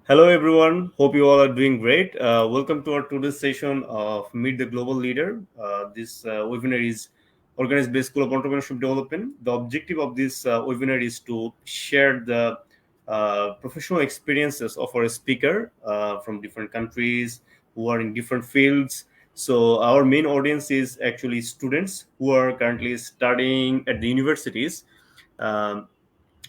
Hello, everyone. Hope you all are doing great. Welcome to our today's session of Meet the Global Leader. This webinar is organized by School of Entrepreneurship Development. The objective of this webinar is to share the professional experiences of our speaker from different countries who are in different fields. So, our main audience is actually students who are currently studying at the universities. Um,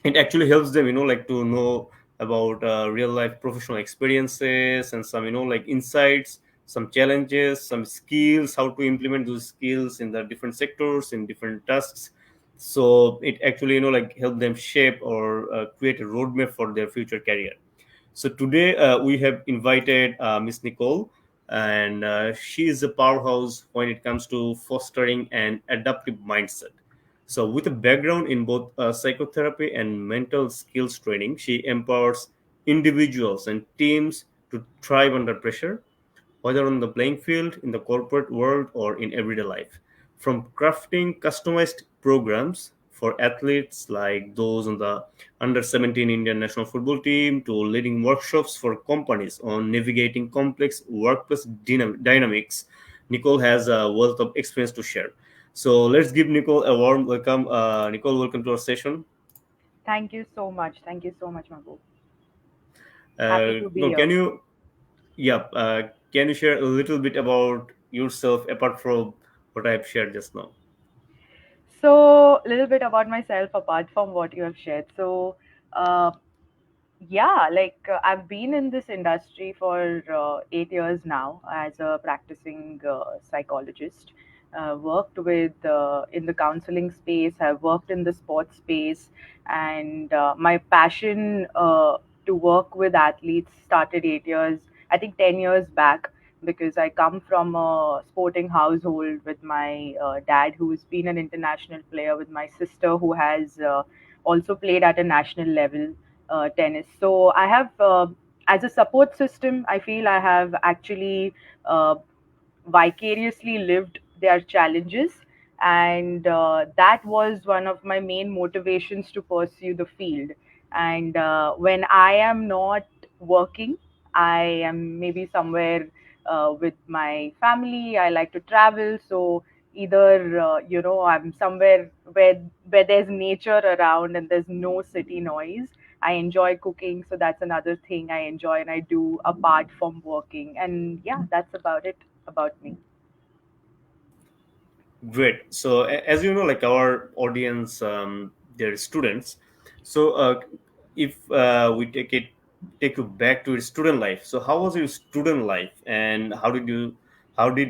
it actually helps them like to know about real life professional experiences and some like insights, some challenges, some skills, how to implement those skills in the different sectors in different tasks. So it actually like help them shape or create a roadmap for their future career. So today we have invited Miss Nicole, and she is a powerhouse when it comes to fostering an adaptive mindset. So, with a background in both psychotherapy and mental skills training, she empowers individuals and teams to thrive under pressure, whether on the playing field, in the corporate world, or in everyday life. From crafting customized programs for athletes like those on the under 17 Indian national football team to leading workshops for companies on navigating complex workplace dynamics, Nicole has a wealth of experience to share. So let's give Nicole a warm welcome. Nicole, welcome to our session. Thank you so much. Thank you so much, Mabu. Happy to be No, here. can you share a little bit about yourself apart from what I have shared just now? So, a little bit about myself apart from what you have shared. Uh, I've been in this industry for 8 years now as a practicing psychologist. Worked with in the counseling space. Have worked in the sports space, and my passion to work with athletes started 8 years. I think 10 years back, because I come from a sporting household with my dad, who's been an international player, with my sister, who has also played at a national level tennis. So I have, as a support system, I feel I have actually vicariously lived their challenges. And that was one of my main motivations to pursue the field. And when I am not working, I am maybe somewhere with my family. I like to travel. So either I'm somewhere where there's nature around and there's no city noise. I enjoy cooking, so that's another thing I enjoy and I do apart from working. And yeah, that's about it about me. Great. So as you know, like our audience, they're students. So if we take you back to your student life. So how was your student life, and how did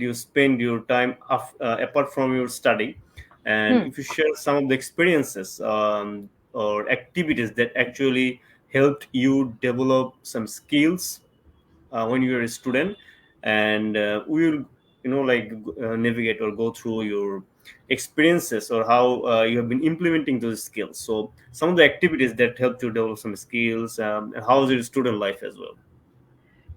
you spend your time apart from your study? And Hmm. if you share some of the experiences or activities that actually helped you develop some skills when you were a student, and we will navigate or go through your experiences or how you have been implementing those skills. So some of the activities that helped you develop some skills, and how is your student life as well?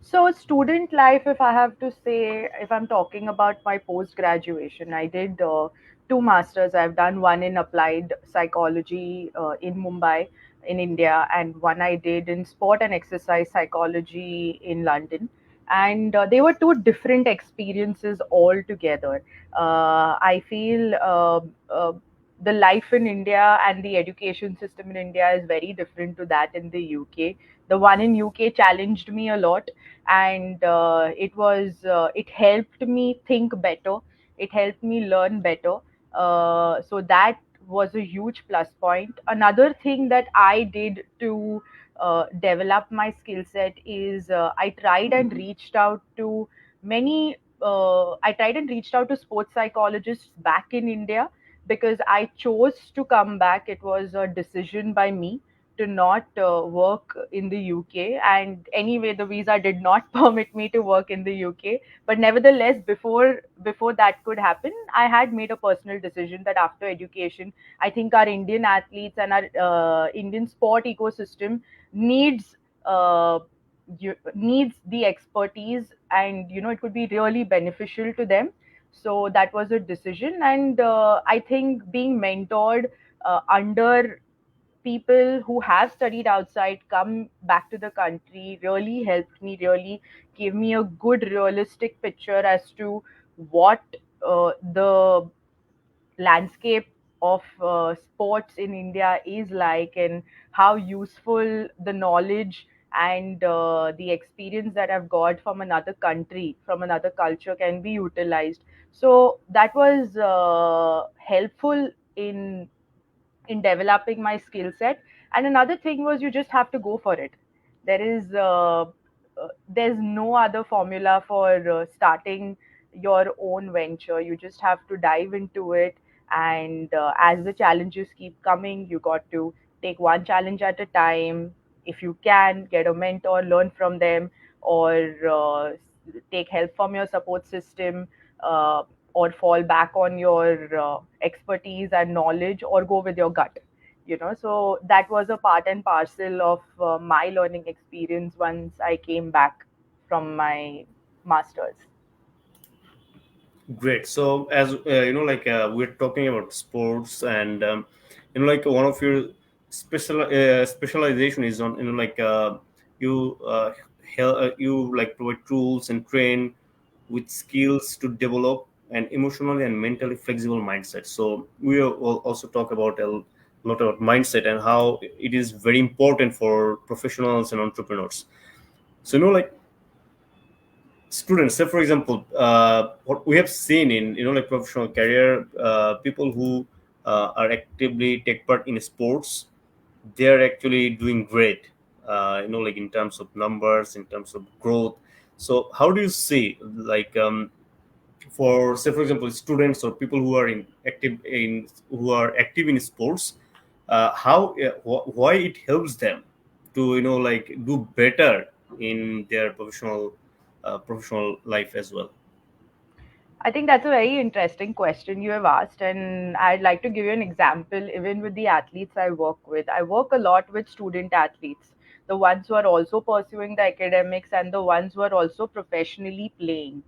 So, student life, if I have to say, if I'm talking about my post graduation, I did two masters. I've done one in applied psychology in Mumbai, in India, and one I did in sport and exercise psychology in London. And they were two different experiences altogether. I feel the life in India and the education system in India is very different to that in the UK. The one in UK challenged me a lot, and it helped me think better, it helped me learn better. So that was a huge plus point. Another thing that I did to develop my skill set is I tried and reached out to many I tried and reached out to sports psychologists back in India, because I chose to come back. It was a decision by me to not work in the UK. And anyway, the visa did not permit me to work in the UK. But nevertheless, before that could happen, I had made a personal decision that after education, I think our Indian athletes and our Indian sport ecosystem needs. Needs the expertise, and it could be really beneficial to them. So that was a decision. And I think being mentored under people who have studied outside come back to the country really helped me, really gave me a good realistic picture as to what the landscape of sports in India is like, and how useful the knowledge and the experience that I've got from another country, from another culture, can be utilized. So that was helpful in developing my skill set. And another thing was, you just have to go for it. There's no other formula for starting your own venture. You just have to dive into it, and as the challenges keep coming, you got to take one challenge at a time. If you can get a mentor, learn from them, or take help from your support system, or fall back on your expertise and knowledge, or go with your gut. So that was a part and parcel of my learning experience once I came back from my masters. Great. So as like we're talking about sports, and like one of your specialization is on like you you like provide tools and train with skills to develop an emotionally and mentally flexible mindset. So we will also talk about a lot about mindset and how it is very important for professionals and entrepreneurs. So like students, say for example, what we have seen in like professional career, people who are actively take part in sports, they are actually doing great, like in terms of numbers, in terms of growth. So how do you see, like, for say for example students or people who are active in sports, how why it helps them to like do better in their professional life as well? I think that's a very interesting question you have asked, and I'd like to give you an example. Even with the athletes I work with, I work a lot with student athletes, the ones who are also pursuing the academics and the ones who are also professionally playing.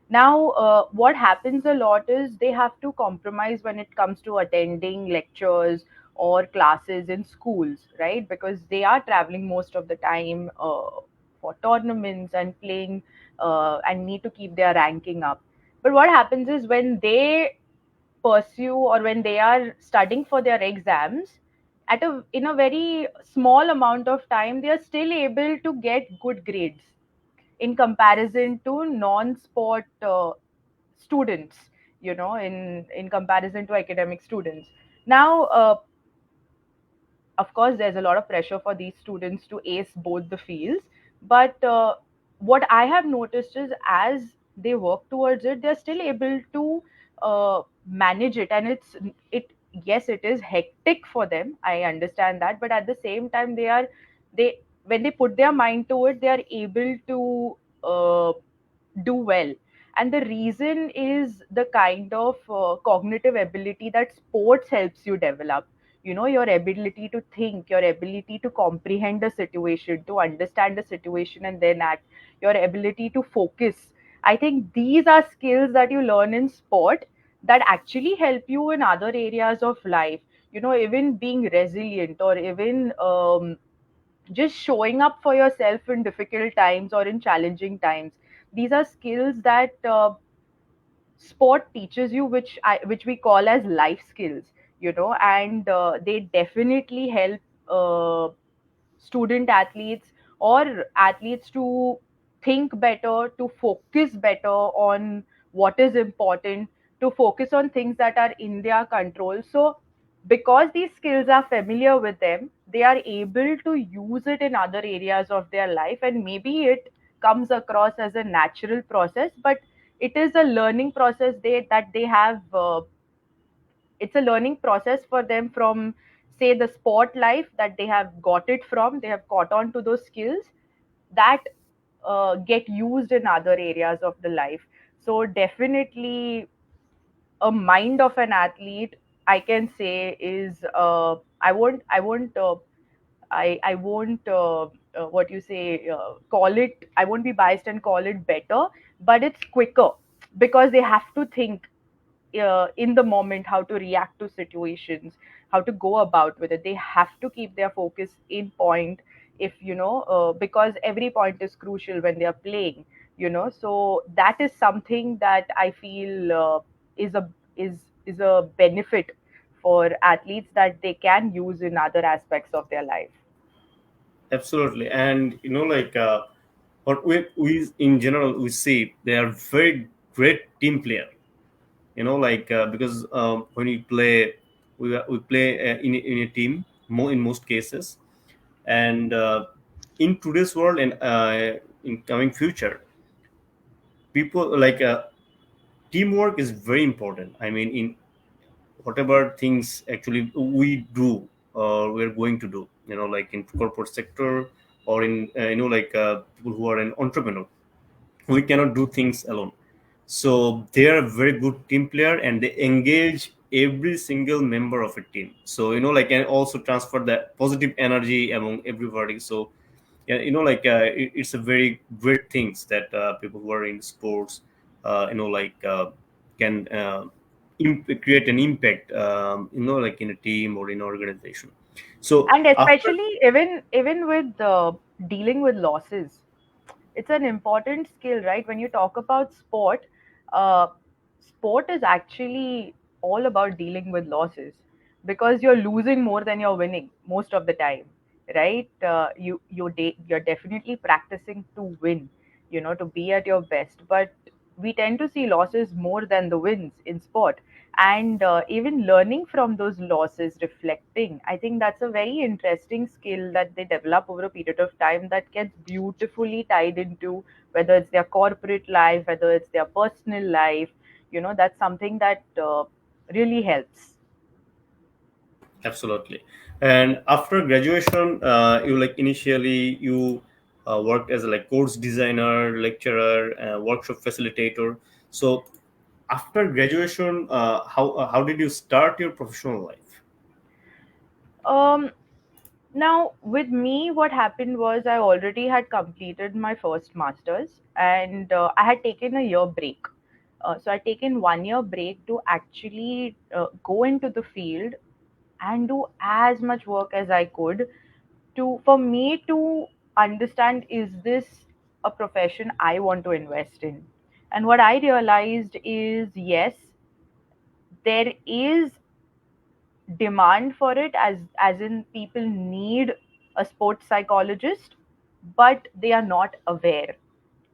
Now, what happens a lot is they have to compromise when it comes to attending lectures or classes in schools, right? Because they are traveling most of the time for tournaments and playing, and need to keep their ranking up. But what happens is, when they pursue or when they are studying for their exams, at a in a very small amount of time, they are still able to get good grades in comparison to non-sport students. In comparison to academic students. Now, of course, there's a lot of pressure for these students to ace both the fields, but what I have noticed is, as they work towards it, they're still able to manage it. And it yes, it is hectic for them, I understand that, but at the same time, they when they put their mind to it, they are able to do well. And the reason is the kind of cognitive ability that sports helps you develop. Your ability to think, your ability to comprehend a situation, to understand a situation and then act, your ability to focus. I think these are skills that you learn in sport that actually help you in other areas of life. Even being resilient, or even just showing up for yourself in difficult times or in challenging times. These are skills that sport teaches you, which we call as life skills. And they definitely help student athletes or athletes to think better, to focus better on what is important, to focus on things that are in their control. So, because these skills are familiar with them, they are able to use it in other areas of their life, and maybe it comes across as a natural process, but it is a learning process they have. It's a learning process for them from, say, the sport life, that they have got it from, they have caught on to those skills that get used in other areas of the life. So definitely, a mind of an athlete, I can say, is I won't what you say call it, I won't be biased and call it better, but it's quicker, because they have to think in the moment how to react to situations. how to go about with it. They have to keep their focus in point, if because every point is crucial when they are playing. So that is something that I feel is a is a benefit for athletes that they can use in other aspects of their life. Absolutely. And what we in general we see, they are very great team player. Because when we play, we play in a team in most cases. And in today's world and in coming future, people teamwork is very important. I mean, in whatever things actually we do or we're going to do, like in corporate sector, or in people who are an entrepreneur, we cannot do things alone. So they are a very good team player, and they engage every single member of a team. So and also transfer that positive energy among everybody. So yeah, it's a very great things that people who are in sports, can create an impact, in a team or in an organization. So And after. especially even with dealing with losses, it's an important skill, right? When you talk about sport, uh, sport is actually all about dealing with losses, because you're losing more than you're winning most of the time, right? You're definitely practicing to win, to be at your best, but we tend to see losses more than the wins in sport. And even learning from those losses, reflecting, I think that's a very interesting skill that they develop over a period of time, that gets beautifully tied into whether it's their corporate life, whether it's their personal life. That's something that really helps. Absolutely. And after graduation, you initially you worked as a course designer, lecturer, workshop facilitator. So after graduation, how did you start your professional life? um, Now, with me, what happened was I already had completed my first master's, and I had taken a year break. So I'd taken 1 year break to actually go into the field and do as much work as I could, for me to understand, is this a profession I want to invest in? And what I realized is, yes, there is demand for it, as in people need a sports psychologist, but they are not aware.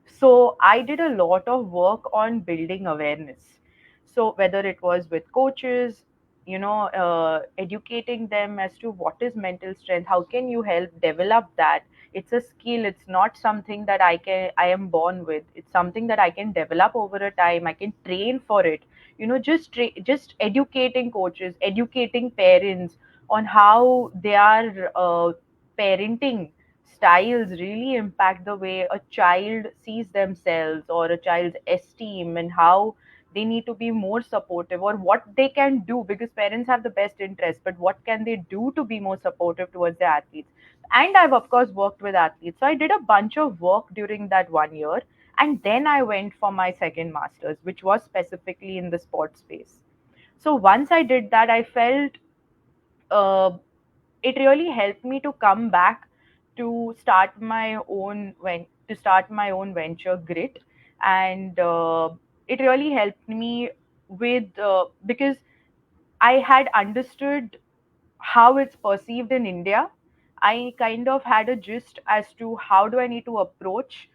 So I did a lot of work on building awareness. So whether it was with coaches, educating them as to what is mental strength, how can you help develop that? It's a skill. It's not something that I am born with. It's something that I can develop over a time. I can train for it. Just educating coaches, educating parents on how their parenting styles really impact the way a child sees themselves, or a child's esteem, and how they need to be more supportive, or what they can do, because parents have the best interest, but what can they do to be more supportive towards their athletes? And I've of course worked with athletes, so I did a bunch of work during that 1 year, and then I went for my second master's, which was specifically in the sports space. So once I did that, I felt uh, it really helped me to come back to start my own venture, Grit. And it really helped me with because I had understood how it's perceived in India. I kind of had a gist as to how do I need to approach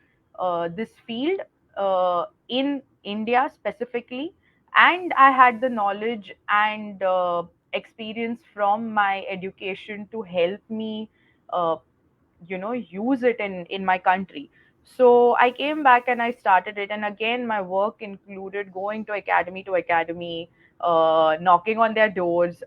this field in India specifically, and I had the knowledge and experience from my education to help me, uh, use it in my country. So I came back and I started it, and again my work included going to academy, knocking on their doors,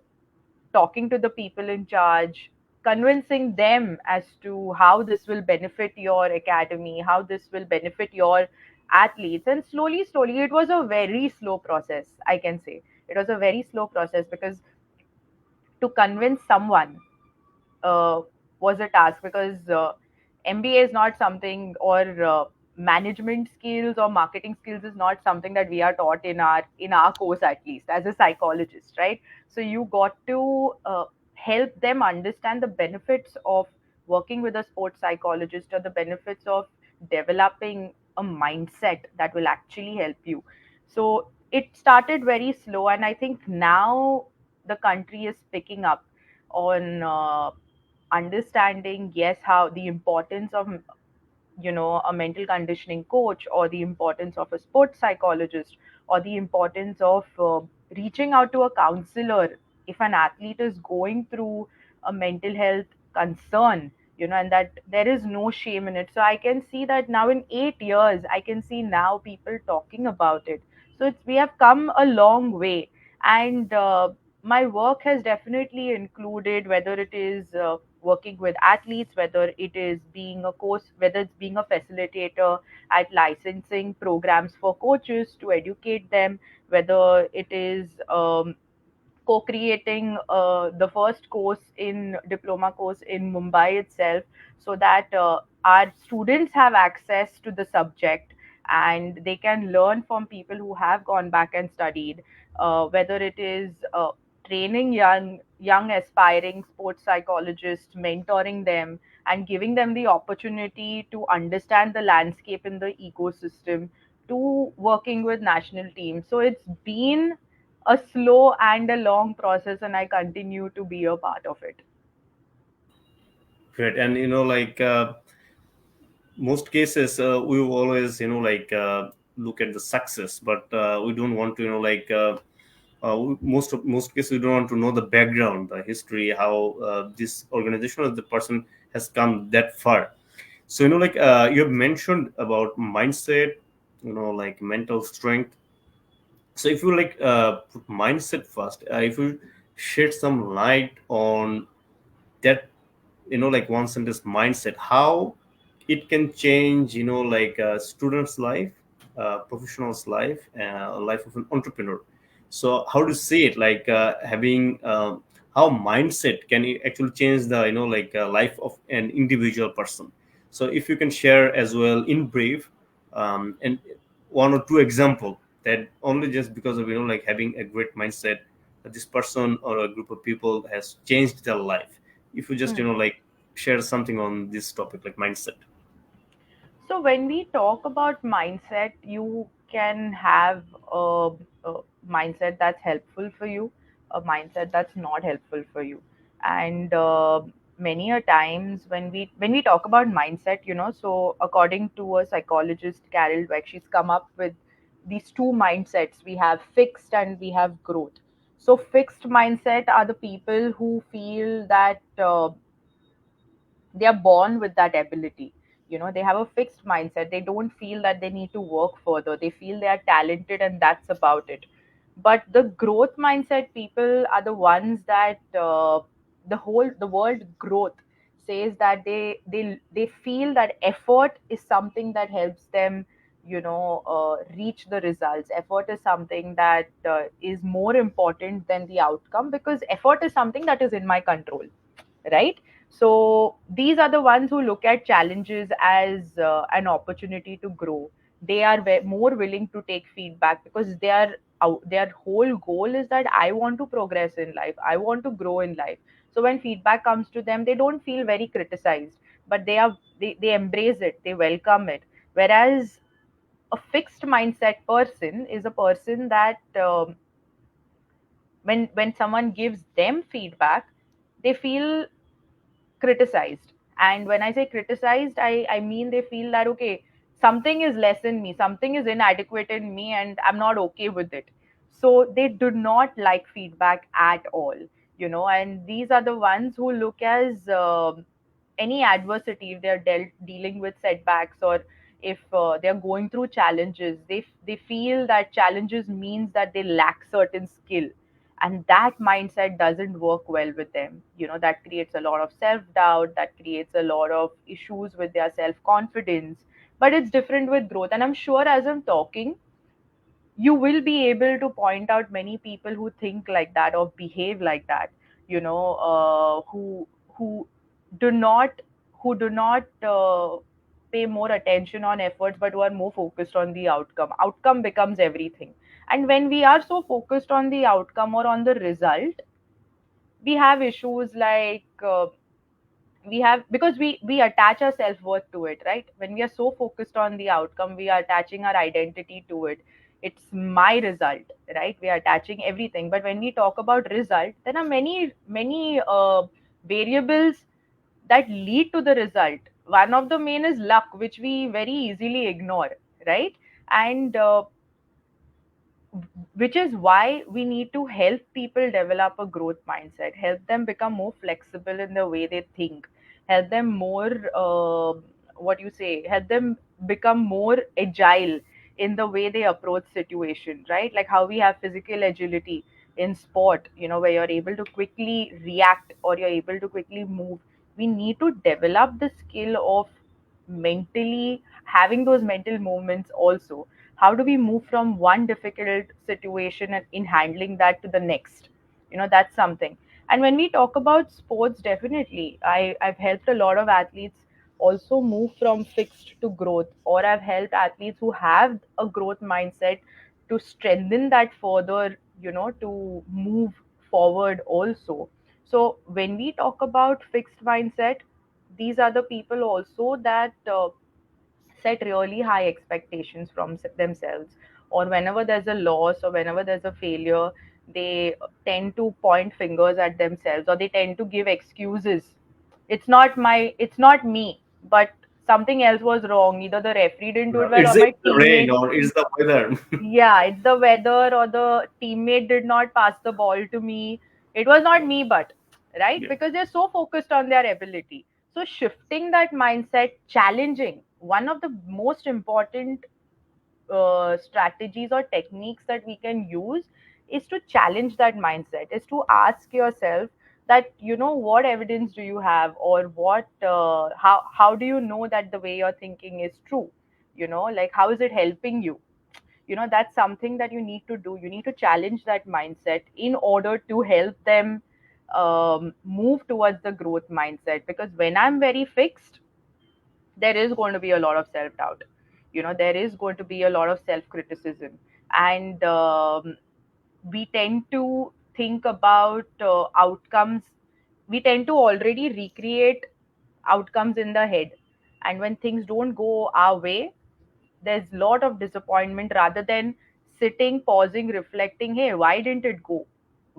talking to the people in charge, convincing them as to how this will benefit your academy, how this will benefit your athletes. And slowly, slowly, it was a very slow process, I can say. It was a very slow process, because to convince someone uh, was a task, because MBA is not something, or management skills or marketing skills is not something that we are taught in our course, at least as a psychologist, right? So you got to help them understand the benefits of working with a sports psychologist, or the benefits of developing a mindset that will actually help you. So it started very slow, and I think now the country is picking up on understanding, yes, how the importance of, a mental conditioning coach, or the importance of a sports psychologist, or the importance of reaching out to a counselor if an athlete is going through a mental health concern, and that there is no shame in it. So I can see that now in 8 years, I can see now people talking about it. So we have come a long way. And my work has definitely included, whether it is working with athletes, whether it is being a coach, whether it's being a facilitator at licensing programs for coaches to educate them, whether it is co-creating the first course in diploma course in Mumbai itself, so that our students have access to the subject and they can learn from people who have gone back and studied, whether it is training young aspiring sports psychologists, mentoring them and giving them the opportunity to understand the landscape in the ecosystem, to working with national teams. So it's been a slow and a long process, and I continue to be a part of it. Great. And most cases, we will always look at the success, but we don't want to most cases we don't want to know the background, the history, how this organization or the person has come that far. So you have mentioned about mindset, like mental strength. So if you put mindset first, if you shed some light on that, like one sentence mindset, how it can change, student's life, professional's life, life of an entrepreneur. So how to see it, having how mindset can actually change the life of an individual person. So if you can share as well in brief, and one or two example, that only just because of having a great mindset, this person or a group of people has changed their life. If you just Hmm. share something on this topic, like mindset. So when we talk about mindset, you can have a mindset that's helpful for you, a mindset that's not helpful for you, and many a times when we talk about mindset, so according to a psychologist, Carol Dweck, she's come up with these two mindsets. We have fixed and we have growth. So fixed mindset are the people who feel that they are born with that ability. They have a fixed mindset. They don't feel that they need to work further. They feel they are talented and that's about it. But the growth mindset people are the ones that the word growth says that they feel that effort is something that helps them, reach the results. Effort is something that is more important than the outcome, because effort is something that is in my control, right? So these are the ones who look at challenges as an opportunity to grow. They are more willing to take feedback, because their whole goal is that I want to progress in life, I want to grow in life. So when feedback comes to them, they don't feel very criticized, but they embrace it, they welcome it. Whereas a fixed mindset person is a person that when someone gives them feedback, they feel criticized. And when I say criticized, I mean they feel that, okay, something is less in me, something is inadequate in me, and I'm not okay with it. So they do not like feedback at all, and these are the ones who look as any adversity, if they're dealing with setbacks, or if they're going through challenges, they feel that challenges means that they lack certain skill, and that mindset doesn't work well with them. That creates a lot of self doubt, that creates a lot of issues with their self confidence. But it's different with growth, and I'm sure as I'm talking, you will be able to point out many people who think like that or behave like that, who do not who do not pay more attention on efforts, but who are more focused on the outcome. Outcome becomes everything. And when we are so focused on the outcome or on the result, we have issues like we have, because we attach our self-worth to it, right? When we are so focused on the outcome, we are attaching our identity to it. It's my result, right? We are attaching everything. But when we talk about result, there are many variables that lead to the result. One of the main is luck, which we very easily ignore, right? And which is why we need to help people develop a growth mindset, help them become more flexible in the way they think, help them more what you say help them become more agile in the way they approach situation, right? Like how we have physical agility in sport, where you're able to quickly react or you're able to quickly move. We need to develop the skill of mentally having those mental movements also. How do we move from one difficult situation and in handling that to the next? That's something. And when we talk about sports, definitely I've helped a lot of athletes also move from fixed to growth, or I've helped athletes who have a growth mindset to strengthen that further, to move forward also. So when we talk about fixed mindset, these are the people also that set really high expectations from themselves, or whenever there's a loss or whenever there's a failure, they tend to point fingers at themselves, or they tend to give excuses. It's not me, but something else was wrong. Either the referee didn't do it well, or It's my the rain teammate. or it's the weather. Yeah, it's the weather, or the teammate did not pass the ball to me. It was not me, but right, Yeah. because they're so focused on their ability. So shifting that mindset, challenging, one of the most important strategies or techniques that we can use is to challenge that mindset, is to ask yourself that, what evidence do you have, or what how do you know that the way you're thinking is true? Like, how is it helping you? That's something that you need to do. You need to challenge that mindset in order to help them move towards the growth mindset. Because when I'm very fixed, there is going to be a lot of self doubt. There is going to be a lot of self criticism. And we tend to think about outcomes. We tend to already recreate outcomes in the head. And when things don't go our way, there's a lot of disappointment, rather than sitting, pausing, reflecting, hey, why didn't it go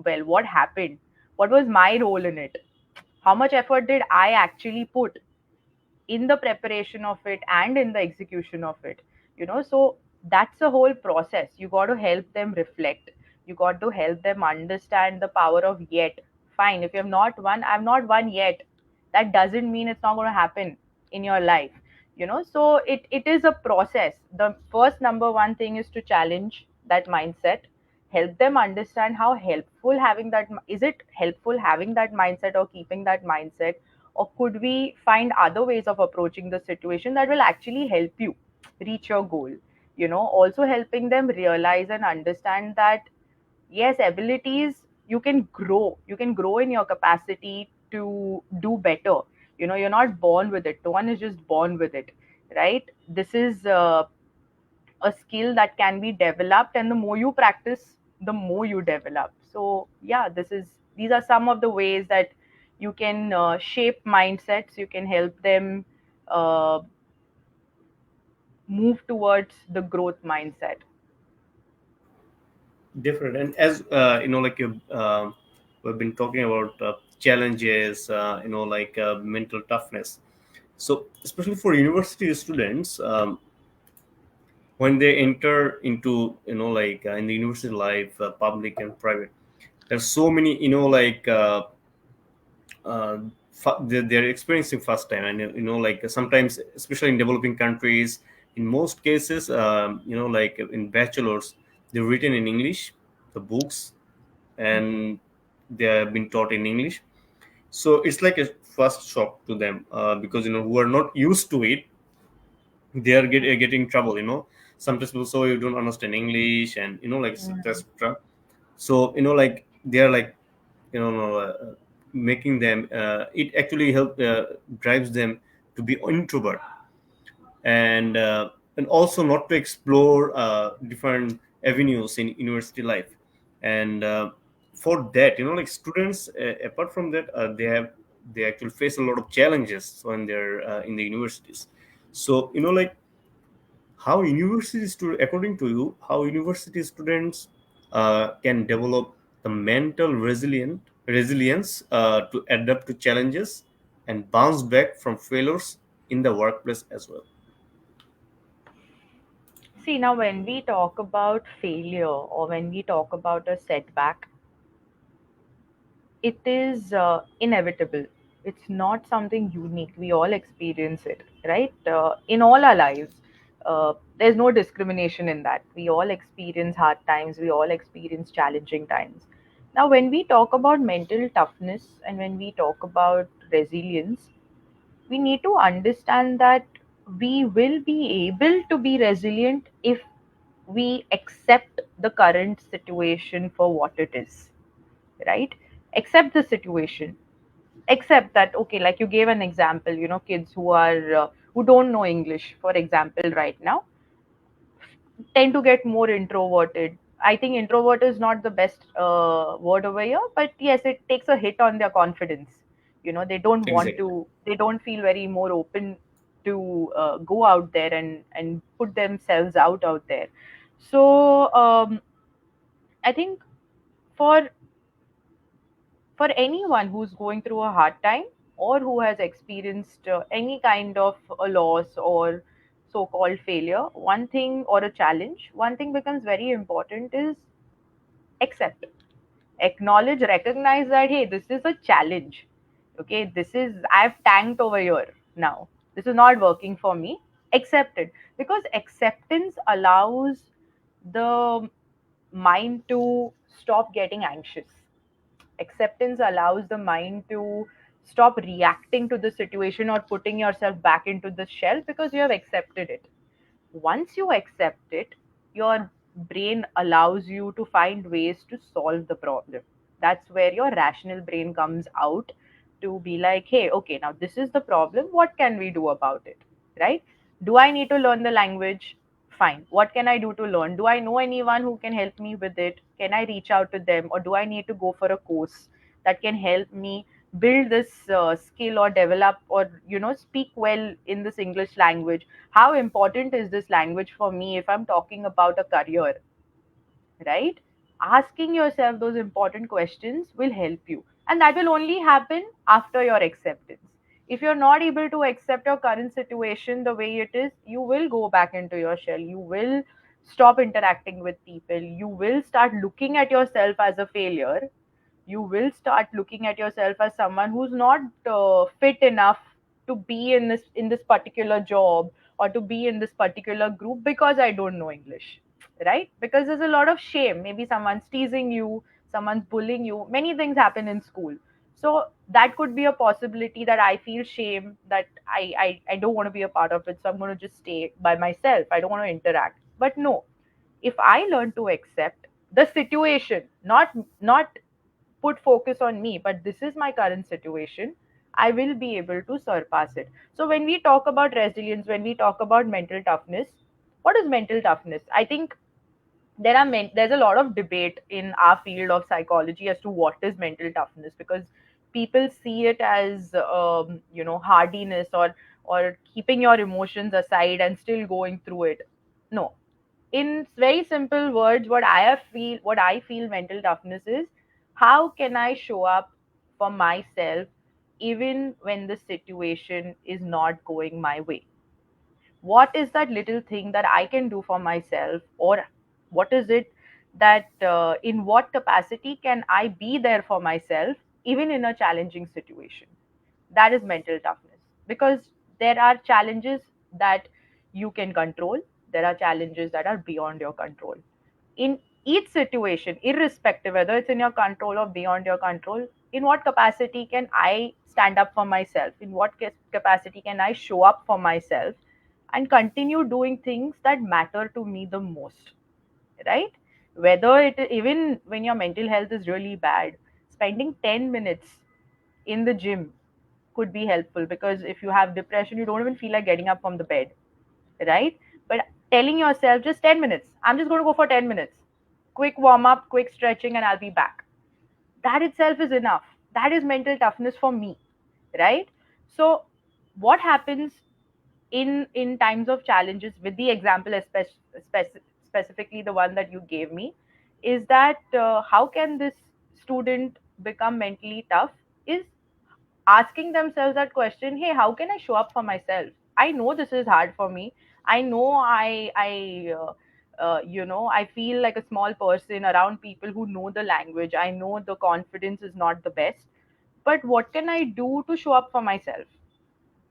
well? What happened? What was my role in it? How much effort did I actually put in the preparation of it and in the execution of it? So that's the whole process. You got to help them reflect. You got to help them understand the power of yet. Fine, if you have not won, I've not won yet, that doesn't mean it's not going to happen in your life. So it is a process. The first number one thing is to challenge that mindset, help them understand how helpful having that, is it helpful having that mindset or keeping that mindset, or could we find other ways of approaching the situation that will actually help you reach your goal? Also helping them realize and understand that yes, abilities, you can grow in your capacity to do better. You're not born with it. No one is just born with it, right? This is a skill that can be developed, and the more you practice, the more you develop. So yeah, these are some of the ways that you can shape mindsets. You can help them uh, move towards the growth mindset. Different. And as like we've been talking about challenges, like mental toughness. So especially for university students, when they enter into like in the university life, public and private, there's so many like they're experiencing first time. And like sometimes, especially in developing countries, in most cases, like in bachelors, they're written in English, the books, and they have been taught in English. So it's like a first shock to them, because who are not used to it, they are getting trouble. Sometimes people, so you don't understand English, and like Mm. etc. So like they are like making them, it actually help drives them to be introvert. and also not to explore different avenues in university life. And for that, like students, apart from that, they actually face a lot of challenges when they're in the universities. So like how university student, according to you, how university students can develop the mental resilience to adapt to challenges and bounce back from failures in the workplace as well. See, now when we talk about failure or when we talk about a setback, it is inevitable. It's not something unique. We all experience it, right? In all our lives, there's no discrimination in that. We all experience hard times, we all experience challenging times. Now, when we talk about mental toughness and when we talk about resilience, we need to understand that we will be able to be resilient if we accept the current situation for what it is, right? Accept the situation, accept that, okay, like you gave an example, kids who are who don't know English, for example, right now tend to get more introverted. I think introvert is not the best word over here, but yes, it takes a hit on their confidence. They don't want to, Exactly. they don't feel very more open to go out there and put themselves out there. So I think for for anyone who's going through a hard time or who has experienced any kind of a loss or so called failure, one thing, or a challenge, one thing becomes very important is accept, acknowledge, recognize that, hey, this is a challenge. Okay, this is, I've tanked over here now. This is not working for me. Accept it, because acceptance allows the mind to stop getting anxious. Acceptance allows the mind to stop reacting to the situation or putting yourself back into the shell because you have accepted it. Once you accept it, your brain allows you to find ways to solve the problem. That's where your rational brain comes out to be like, hey, okay, now this is the problem. What can we do about it? Right? Do I need to learn the language? Fine. What can I do to learn? Do I know anyone who can help me with it? Can I reach out to them? Or do I need to go for a course that can help me build this skill or develop or, speak well in this English language? How important is this language for me if I'm talking about a career, right? Asking yourself those important questions will help you, and that will only happen after your acceptance. If you're not able to accept your current situation the way it is, you will go back into your shell, you will stop interacting with people, you will start looking at yourself as a failure, you will start looking at yourself as someone who's not fit enough to be in this particular job or to be in this particular group because I don't know English, right? Because there's a lot of shame. Maybe someone's teasing you, someone's bullying you, many things happen in school. So that could be a possibility that I feel shame that I don't want to be a part of it, so I'm going to just stay by myself, I don't want to interact. But no, if I learn to accept the situation, not put focus on me, but this is my current situation, I will be able to surpass it. So when we talk about resilience, when we talk about mental toughness, what is mental toughness? I think there's a lot of debate in our field of psychology as to what is mental toughness, because people see it as hardiness or keeping your emotions aside and still going through it. No, in very simple words, what I feel mental toughness is, how can I show up for myself even when the situation is not going my way? What is that little thing that I can do for myself, or what is it that in what capacity can I be there for myself even in a challenging situation? That is mental toughness, because there are challenges that you can control, there are challenges that are beyond your control. In each situation, irrespective whether it's in your control or beyond your control, in what capacity can I stand up for myself, in what capacity can I show up for myself and continue doing things that matter to me the most, right? Whether it, even when your mental health is really bad, spending 10 minutes in the gym could be helpful, because if you have depression, you don't even feel like getting up from the bed, right? But telling yourself just 10 minutes, I'm just going to go for 10 minutes, quick warm up, quick stretching, and I'll be back. That itself is enough. That is mental toughness for me, right? So, what happens in times of challenges, with the example, specifically the one that you gave me, is that how can this student become mentally tough? Is asking themselves that question, hey, how can I show up for myself? I know this is hard for me. I know I feel like a small person around people who know the language. I know the confidence is not the best, but what can I do to show up for myself?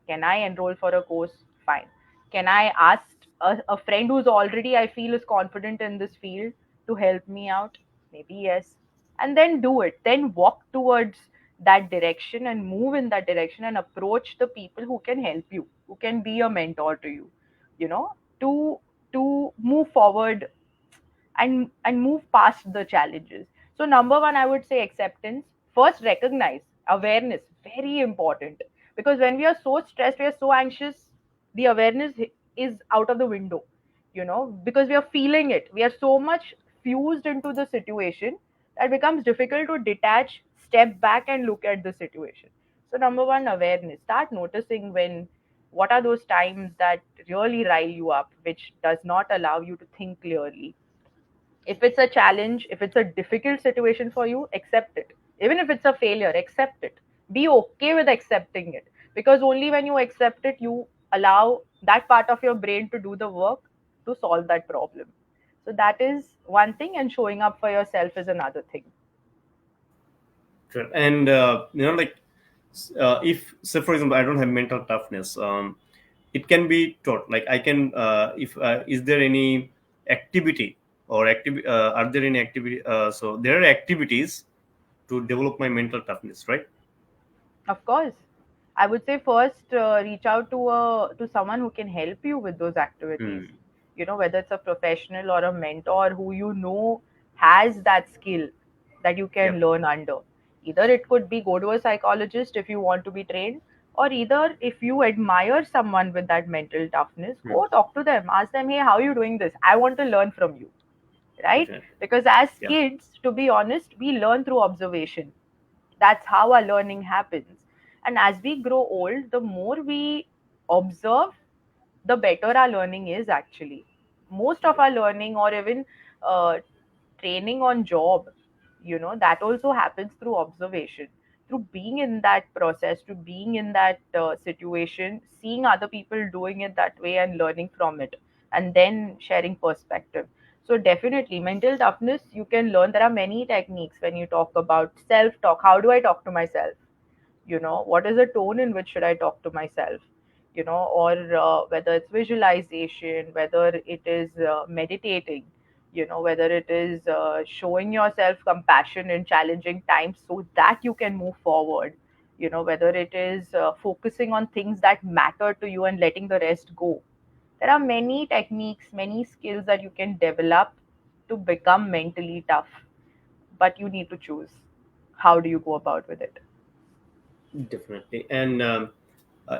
Can I enroll for a course? Fine. Can I ask a friend who's already, I feel, is confident in this field to help me out? Maybe yes. And then do it. Then walk towards that direction and move in that direction and approach the people who can help you, who can be a mentor to you, you know, to move forward and move past the challenges. So number one, I would say acceptance. First, recognize. Awareness, very important, because when we are so stressed, we are so anxious, the awareness is out of the window, you know, because we are feeling it, we are so much fused into the situation that becomes difficult to detach, step back and look at the situation. So number one, awareness. Start noticing when, what are those times that really rile you up, which does not allow you to think clearly. If it's a challenge, if it's a difficult situation for you, accept it. Even if it's a failure, accept it. Be okay with accepting it, because only when you accept it, you allow that part of your brain to do the work to solve that problem. So that is one thing, and showing up for yourself is another thing. Sure. And like, if say for example I don't have mental toughness, it can be taught. Like I can, if is there any activity or are there any activity? So there are activities to develop my mental toughness, right? Of course, I would say first reach out to someone who can help you with those activities. Hmm. You know, whether it's a professional or a mentor who you know has that skill that you Yeah. can learn under. Either it could be go to a psychologist if you want to be trained, or either if you admire someone with that mental toughness, Hmm. go talk to them. Ask them, hey, how are you doing this? I want to learn from you, right? Definitely. Because as Yeah. kids, to be honest, we learn through observation. That's how our learning happens. And as we grow old, the more we observe, the better our learning is actually. Most of our learning, or even uh, training on job, you know, that also happens through observation, through being in that process, to being in that situation, seeing other people doing it that way and learning from it, and then sharing perspective. So definitely mental toughness you can learn. There are many techniques. When you talk about self talk, how do I talk to myself? You know, what is the tone in which should I talk to myself? You know, or whether it's visualization, whether it is meditating, you know, whether it is showing yourself compassion in challenging times so that you can move forward, you know, whether it is focusing on things that matter to you and letting the rest go. There are many techniques, many skills that you can develop to become mentally tough, but you need to choose how do you go about with it. Definitely. And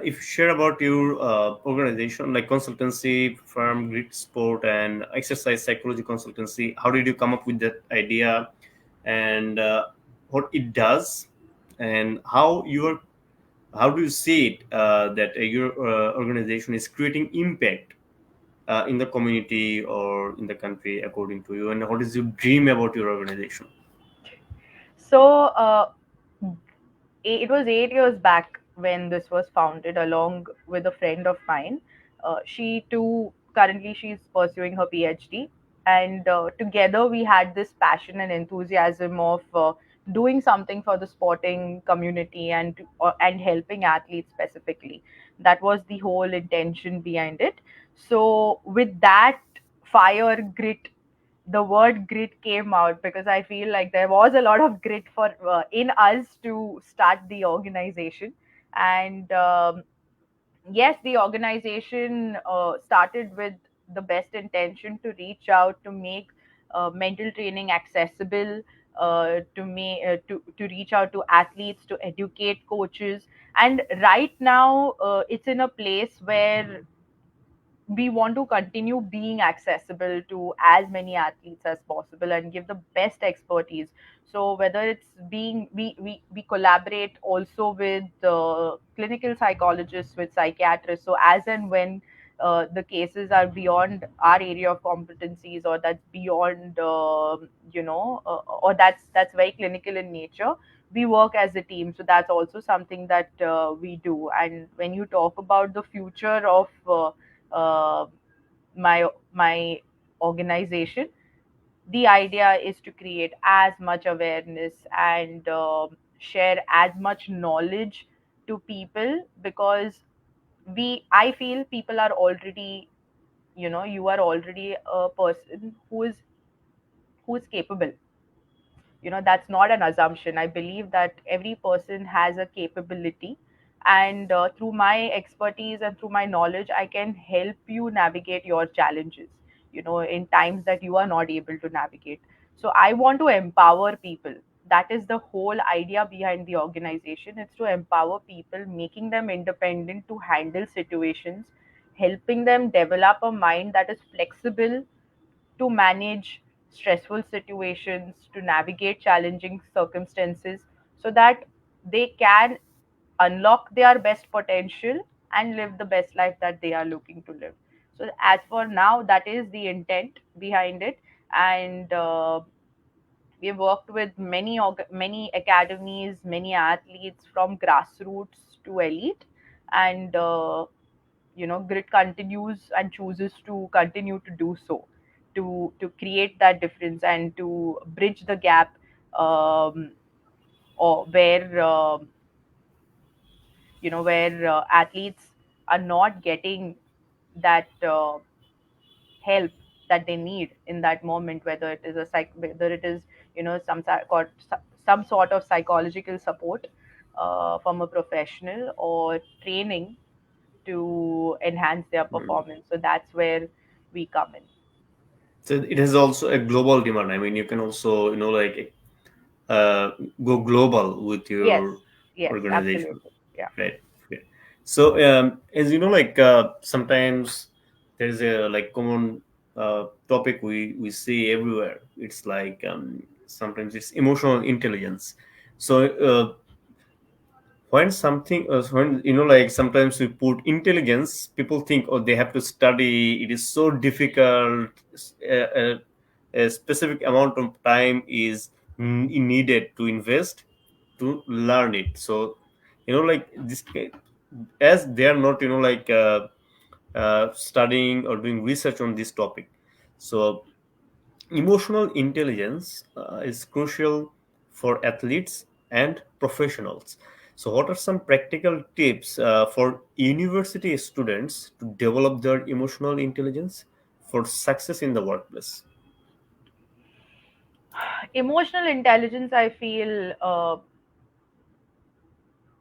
if you share about your organization, like consultancy firm, Grit Sport, and exercise psychology consultancy, how did you come up with that idea, and what it does, and how do you see it, that your organization is creating impact in the community or in the country according to you, and what is your dream about your organization? So it was 8 years back when this was founded, along with a friend of mine. She too, currently, she's pursuing her PhD, and together we had this passion and enthusiasm of doing something for the sporting community and helping athletes specifically. That was the whole intention behind it. So with that fire, grit, the word grit came out because I feel like there was a lot of grit for in us to start the organization. And yes, the organization started with the best intention to reach out to make mental training accessible, to reach out to athletes, to educate coaches. And right now, it's in a place where we want to continue being accessible to as many athletes as possible and give the best expertise. So whether it's being we collaborate also with clinical psychologists, with psychiatrists, so as and when the cases are beyond our area of competencies, or that's beyond or that's very clinical in nature, we work as a team. So that's also something that we do. And when you talk about the future of uh, my organization, the idea is to create as much awareness and share as much knowledge to people, because I feel people are already, you are already a person who is capable. That's not an assumption. I believe that every person has a capability, and through my expertise and through my knowledge, I can help you navigate your challenges, in times that you are not able to navigate. So I want to empower people. That is the whole idea behind the organization. It's to empower people, making them independent to handle situations, helping them develop a mind that is flexible to manage stressful situations, to navigate challenging circumstances, so that they can unlock their best potential and live the best life that they are looking to live. So, as for now, that is the intent behind it. And we've worked with many academies, many athletes from grassroots to elite, and grit continues and chooses to continue to do so, to create that difference and to bridge the gap, or where athletes are not getting that help that they need in that moment, whether it is whether it is some sort of psychological support from a professional, or training to enhance their Mm. performance. So that's where we come in. So it has also a global demand. I mean, you can also, uh, go global with Yes, your yes, organization, absolutely. Yeah. right? Okay. So, as you know, sometimes there's a like common topic we see everywhere. It's like, sometimes it's emotional intelligence. So, when something when sometimes we put intelligence, people think, oh, they have to study, it is so difficult, a specific amount of time is needed to invest to learn it. So, as they are not, studying or doing research on this topic. So emotional intelligence is crucial for athletes and professionals. So, what are some practical tips for university students to develop their emotional intelligence for success in the workplace? Emotional intelligence, I feel,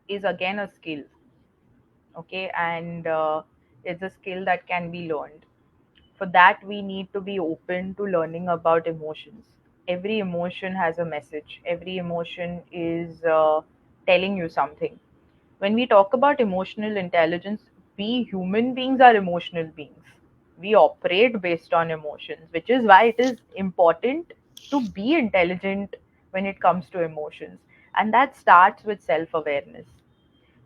is again a skill. Okay, and it's a skill that can be learned. For that, we need to be open to learning about emotions. Every emotion has a message. Every emotion is telling you something. When we talk about emotional intelligence, we human beings are emotional beings. We operate based on emotions, which is why it is important to be intelligent when it comes to emotions. And that starts with self awareness.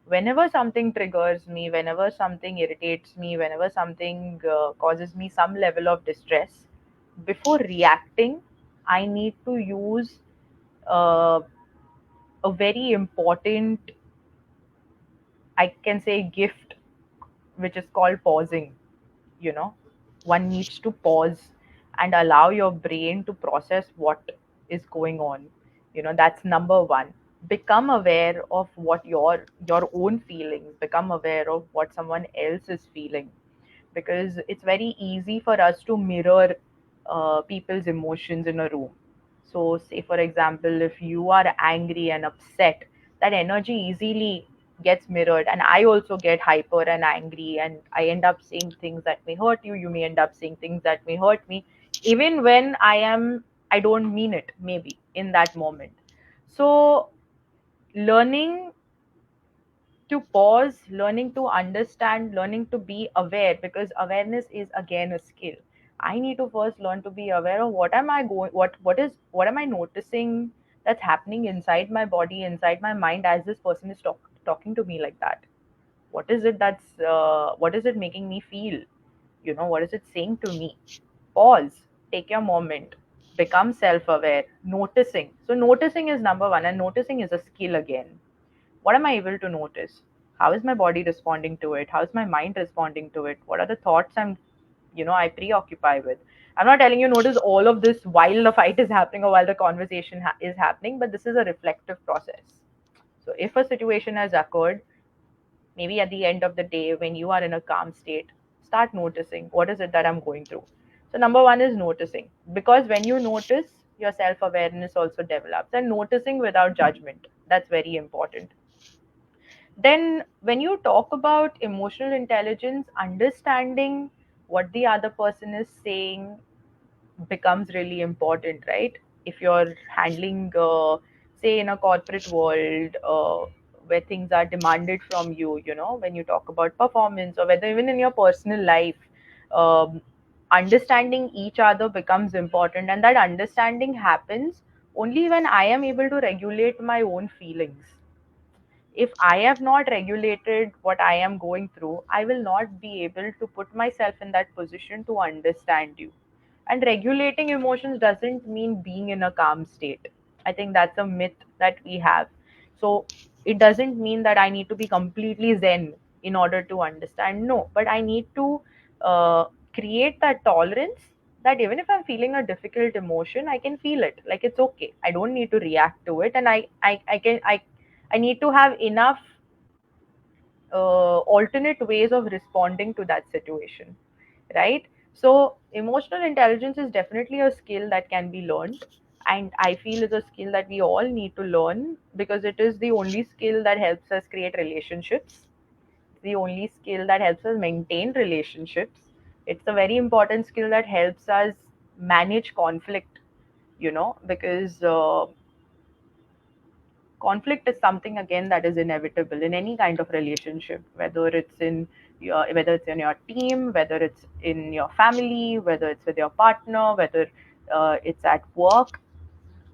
Whenever something triggers me, whenever something irritates me, whenever something causes me some level of distress, before reacting, I need to use uh, a very important, I can say, gift, which is called pausing. you know One needs to pause and allow your brain to process what is going on. That's number one. Become aware of what your own feelings, become aware of what someone else is feeling, because it's very easy for us to mirror people's emotions in a room. So, say for example, if you are angry and upset, that energy easily gets mirrored, and I also get hyper and angry, and I end up saying things that may hurt you. You may end up saying things that may hurt me, even when I don't mean it, maybe in that moment. So, learning to pause, learning to understand, learning to be aware, because awareness is again a skill. I need to first learn to be aware of what am I going, what am I noticing that's happening inside my body, inside my mind, as this person is talking to me like that. What is it that's what is it making me feel? What is it saying to me? Pause, take your moment, become self-aware, noticing. So noticing is number one, and noticing is a skill again. What am I able to notice? How is my body responding to it? How is my mind responding to it? What are the thoughts I preoccupy with? I'm not telling you notice all of this while the fight is happening or while the conversation is happening, but this is a reflective process. So if a situation has occurred, maybe at the end of the day when you are in a calm state, start noticing what is it that I'm going through. So number one is noticing, because when you notice, your self awareness also develops, and noticing without judgment, that's very important. Then when you talk about emotional intelligence, understanding what the other person is saying becomes really important, right? If you're handling say in a corporate world, where things are demanded from you, when you talk about performance, or whether even in your personal life, um, understanding each other becomes important, and that understanding happens only when I am able to regulate my own feelings. If I have not regulated what I am going through, I will not be able to put myself in that position to understand you. And regulating emotions doesn't mean being in a calm state. I think that's a myth that we have. So it doesn't mean that I need to be completely zen in order to understand. No, but I need to uh, create that tolerance, that even if I'm feeling a difficult emotion, I can feel it. Like it's okay. I don't need to react to it, and I need to have enough alternate ways of responding to that situation, right? So emotional intelligence is definitely a skill that can be learned, and I feel is a skill that we all need to learn, because it is the only skill that helps us create relationships, the only skill that helps us maintain relationships. It's a very important skill that helps us manage conflict, because conflict is something again that is inevitable in any kind of relationship, whether it's in your team, whether it's in your family, whether it's with your partner, whether it's at work.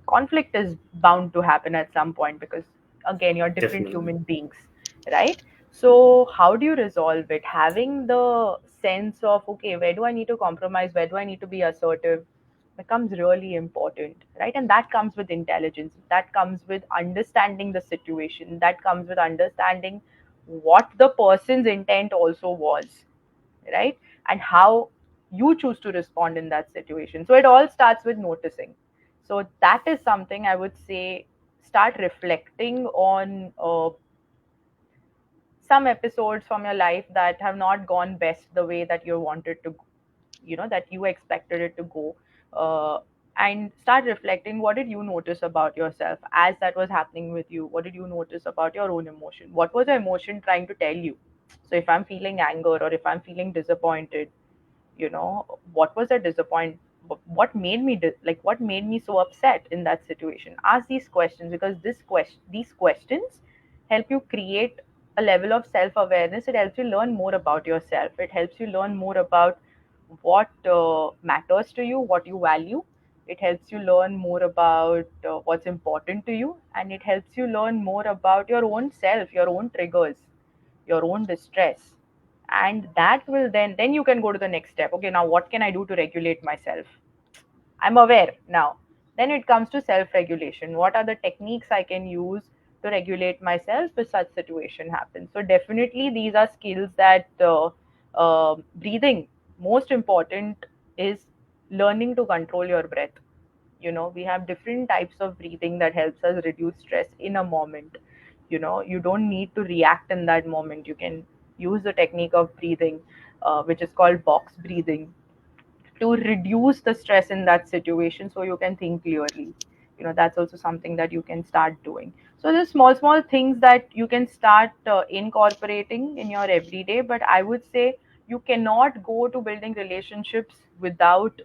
Conflict is bound to happen at some point, because again, you're different Definitely. human beings, right? So how do you resolve it? Having the sense of, okay, where do I need to compromise, where do I need to be assertive, becomes really important, right? And that comes with intelligence, that comes with understanding the situation, that comes with understanding what the person's intent also was, right? And how you choose to respond in that situation. So it all starts with noticing. So that is something I would say, start reflecting on some episodes from your life that have not gone best the way that you wanted to, that you expected it to go. And start reflecting, what did you notice about yourself as that was happening with you? What did you notice about your own emotion? What was your emotion trying to tell you? So if I'm feeling anger, or if I'm feeling disappointed, what was the disappoint, what made me what made me so upset in that situation? Ask these questions, because these questions help you create a level of self awareness. It helps you learn more about yourself, it helps you learn more about what matters to you, what you value. It helps you learn more about what's important to you, and it helps you learn more about your own self, your own triggers, your own distress. And that will then you can go to the next step. Okay, now what can I do to regulate myself? I'm aware now. Then it comes to self regulation. What are the techniques I can use to regulate myself if such situation happens? So definitely these are skills that breathing, most important is learning to control your breath. We have different types of breathing that helps us reduce stress in a moment. You don't need to react in that moment. You can use the technique of breathing, which is called box breathing, to reduce the stress in that situation, so you can think clearly. That's also something that you can start doing. So there's small things that you can start incorporating in your everyday, but I would say you cannot go to building relationships without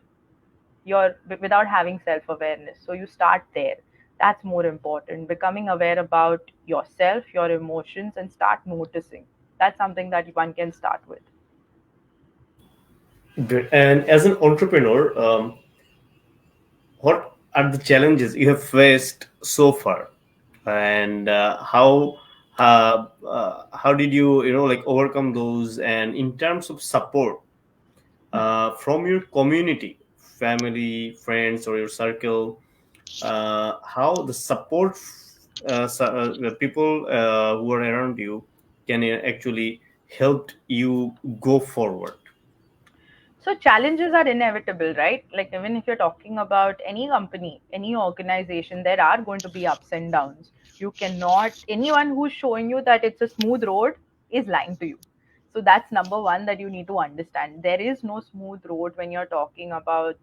having self awareness. So you start there. That's more important. Becoming aware about yourself, your emotions, and start noticing. That's something that one can start with. Great. And as an entrepreneur, what are the challenges you have faced so far, and how did you like overcome those? And in terms of support from your community, family, friends, or your circle, how the support the people who are around you can actually help you go forward. So challenges are inevitable, right? Like even if you're talking about any company, any organization, there are going to be ups and downs. You cannot, anyone who's showing you that it's a smooth road is lying to you. So that's number one that you need to understand. There is no smooth road when you're talking about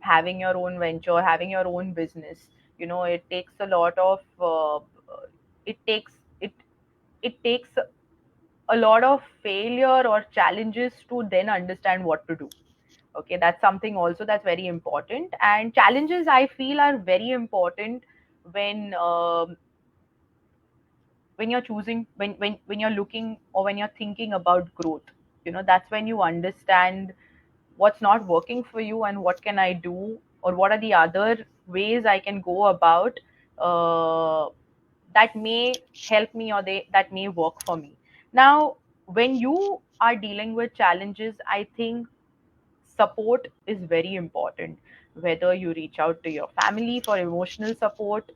having your own venture, having your own business. You know, it takes a lot of, it takes, it, it takes a lot of failure or challenges to then understand what to do. Okay, that's something also that's very important. And challenges I feel are very important when when you're choosing, when you're looking or when you're thinking about growth. You know, that's when you understand what's not working for you and what can I do, or what are the other ways I can go about uh, that may help me, or that may work for me. Now, when you are dealing with challenges, I think support is very important. Whether you reach out to your family for emotional support,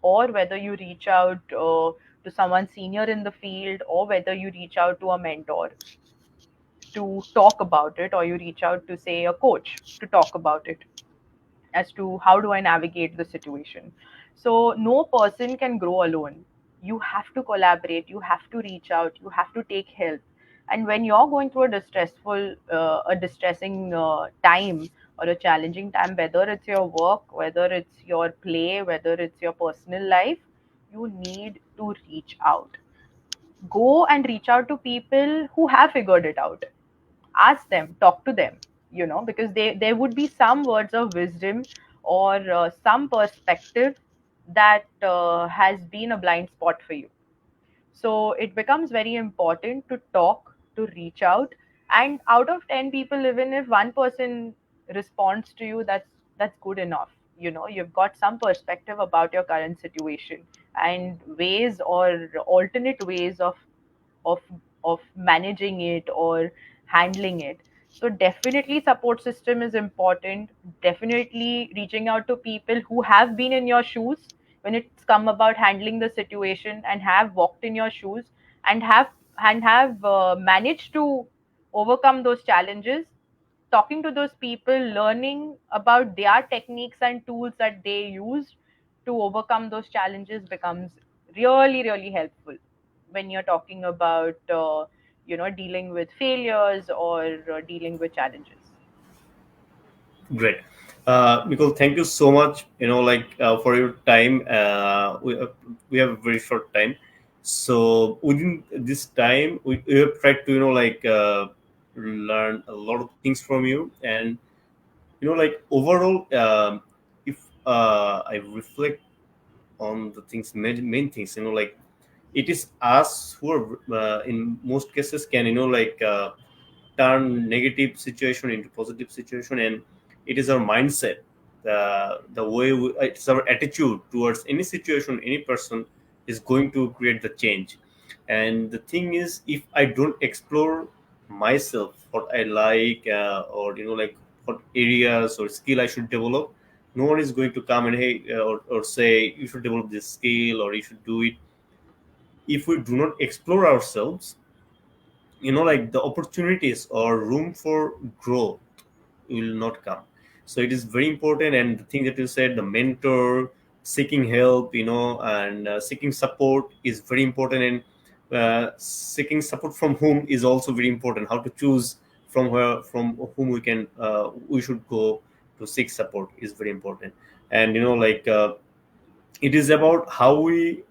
or whether you reach out to someone senior in the field, or whether you reach out to a mentor to talk about it, or you reach out to, say, a coach to talk about it as to how do I navigate the situation. So no person can grow alone. You have to collaborate, you have to reach out, you have to take help. And when you're going through a distressing time or a challenging time, whether it's your work, whether it's your play, whether it's your personal life, you need to reach out. Go and reach out to people who have figured it out. Ask them, talk to them, you know, because there would be some words of wisdom, or some perspective that has been a blind spot for you. So it becomes very important to talk, to reach out. And out of 10 people, even if one person responds to you, that's good enough. You know, you've got some perspective about your current situation, and ways or alternate ways of of managing it or handling it. So definitely support system is important. Definitely reaching out to people who have been in your shoes when it's come about handling the situation, and have walked in your shoes, and have managed to overcome those challenges. Talking to those people, learning about their techniques and tools that they use to overcome those challenges becomes really, really helpful when you're talking about dealing with failures, or dealing with challenges. Great. Nicole, thank you so much. For your time. We have a very short time, so within this time, we have tried to learn a lot of things from you. And overall, if I reflect on the things, main things, it is us who are in most cases can turn negative situation into positive situation. And it is our mindset, the way it's our attitude towards any situation, any person is going to create the change. And the thing is, if I don't explore myself, what I like, or what areas or skill I should develop, no one is going to come and hey, or say you should develop this skill or you should do it. If we do not explore ourselves, the opportunities or room for growth will not come. So it is very important. And the thing that you said, the mentor, seeking help, and seeking support is very important. And seeking support from whom is also very important. How to choose from whom we should go to seek support is very important. And it is about how we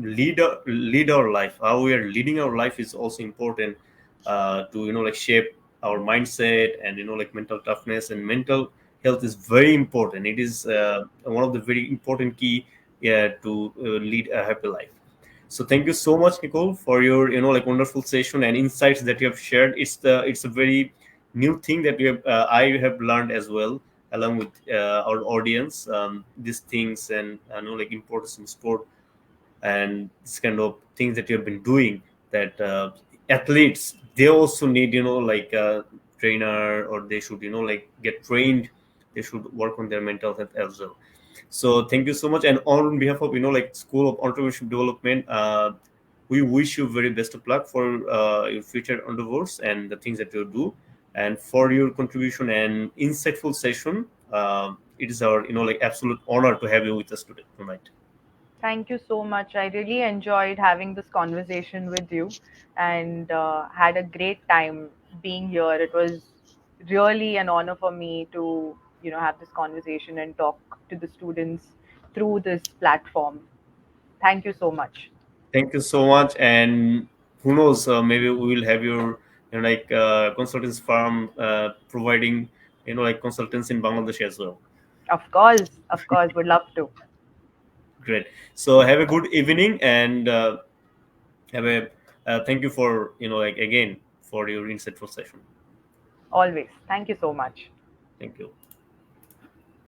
lead our life. How we are leading our life is also important, to shape our mindset and mental toughness and mental health is very important. It is one of the very important key to lead a happy life. So thank you so much, Nicole, for your wonderful session and insights that you have shared. It's a very new thing that we have I have learned as well, along with our audience, these things, and importance in sport and this kind of things that you have been doing, that athletes, they also need a trainer, or they should get trained. They should work on their mental health as well. So thank you so much, and on behalf of School of Entrepreneurship Development, we wish you very best of luck for your future endeavors and the things that you do, and for your contribution and insightful session. It is our absolute honor to have you with us today tonight. Thank you so much. I really enjoyed having this conversation with you and had a great time being here. It was really an honor for me to, have this conversation and talk to the students through this platform. Thank you so much. Thank you so much. And who knows, maybe we will have your consultants firm providing consultants in Bangladesh as well. Of course, would love to. Great. So have a good evening, and have a thank you for again for your insightful session. Always. Thank you so much. Thank you.